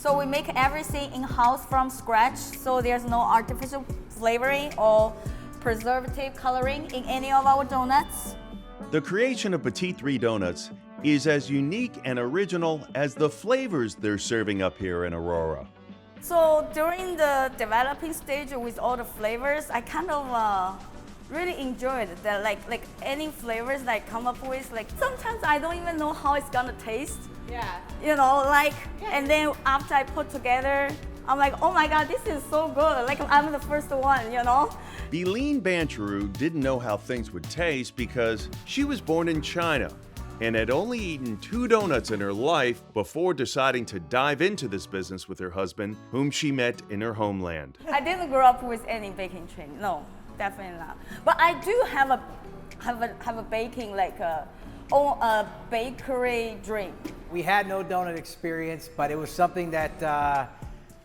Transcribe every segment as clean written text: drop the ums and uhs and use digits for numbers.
So we make everything in-house from scratch, so there's no artificial flavoring or preservative coloring in any of our donuts. The creation of Petit 3 Doughnuts is as unique and original as the flavors they're serving up here in Aurora. So during the developing stage with all the flavors, I kind of really enjoyed that, like any flavors that I come up with, like sometimes I don't even know how it's gonna taste. Yeah. You know, like, and then after I put together, I'm like, oh my God, this is so good. Like I'm the first one, you know? Eileen Bancheru didn't know how things would taste because she was born in China and had only eaten 2 donuts in her life before deciding to dive into this business with her husband, whom she met in her homeland. I didn't grow up with any baking training, no, definitely not. But I do have a baking, like a bakery dream. We had no donut experience, but it was something that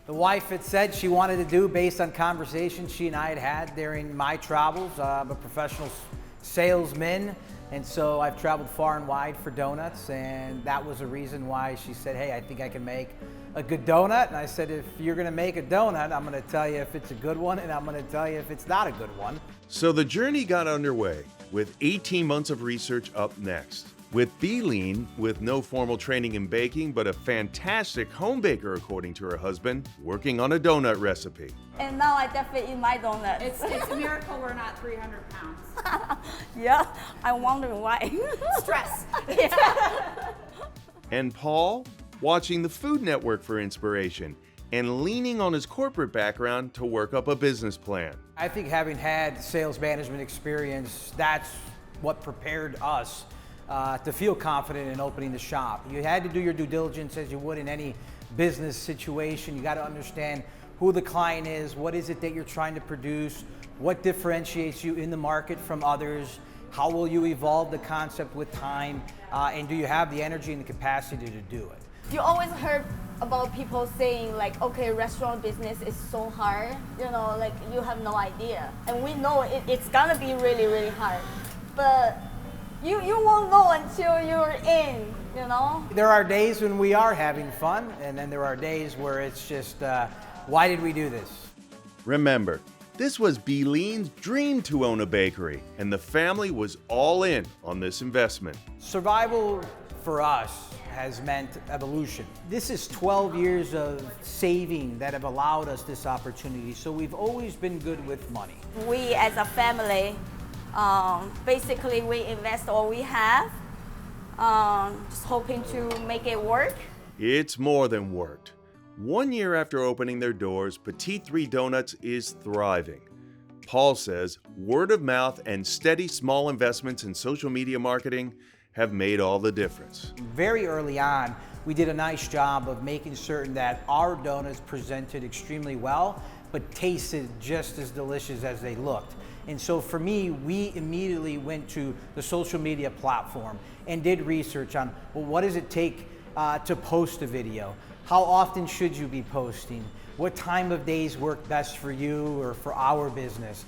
the wife had said she wanted to do based on conversations she and I had during my travels. I'm a professional salesman, and so I've traveled far and wide for donuts, and that was a reason why she said, hey, I think I can make a good donut. And I said, if you're gonna make a donut, I'm gonna tell you if it's a good one, and I'm gonna tell you if it's not a good one. So the journey got underway with 18 months of research up next. With Eileen, with no formal training in baking, but a fantastic home baker according to her husband, working on a donut recipe. And now I definitely eat my donut. It's a miracle we're not 300 pounds. Yeah, I wonder why. Stress. Yeah. And Paul, watching the Food Network for inspiration and leaning on his corporate background to work up a business plan. I think having had sales management experience, that's what prepared us to feel confident in opening the shop. You had to do your due diligence as you would in any business situation. You got to understand who the client is, what is it that you're trying to produce, what differentiates you in the market from others, how will you evolve the concept with time, and do you have the energy and the capacity to do it? You always heard about people saying like, okay, restaurant business is so hard, you know, like you have no idea. And we know it's gonna be really, really hard. But you won't know until you're in, you know? There are days when we are having fun, and then there are days where it's just, why did we do this? Remember, this was Eileen's dream to own a bakery, and the family was all in on this investment. Survival for us has meant evolution. This is 12 years of saving that have allowed us this opportunity, so we've always been good with money. We as a family, basically we invest all we have, just hoping to make it work. It's more than worked. 1 year after opening their doors, Petit 3 Doughnuts is thriving. Paul says word of mouth and steady small investments in social media marketing have made all the difference. Very early on, we did a nice job of making certain that our donuts presented extremely well, but tasted just as delicious as they looked. And so for me, we immediately went to the social media platform and did research on, well, what does it take to post a video? How often should you be posting? What time of days work best for you or for our business?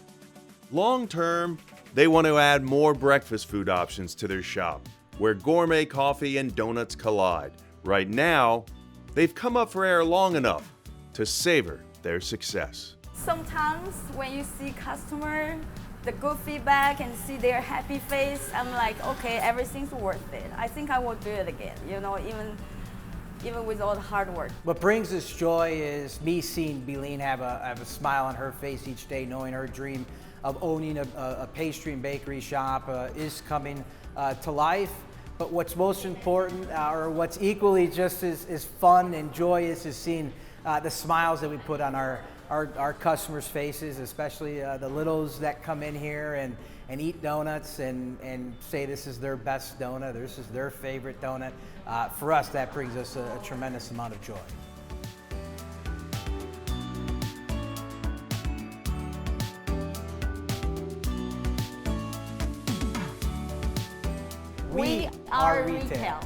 Long term, they want to add more breakfast food options to their shop, where gourmet coffee and donuts collide. Right now, they've come up for air long enough to savor their success. Sometimes when you see customer, the good feedback and see their happy face, I'm like, okay, everything's worth it. I think I will do it again, you know, even with all the hard work. What brings us joy is me seeing Eileen have a smile on her face each day, knowing her dream of owning a pastry and bakery shop is coming to life. But what's most important, or what's equally just as fun and joyous, is seeing the smiles that we put on our customers' faces, especially the littles that come in here and eat donuts and say this is their best donut, this is their favorite donut. For us, that brings us a tremendous amount of joy. We are retail.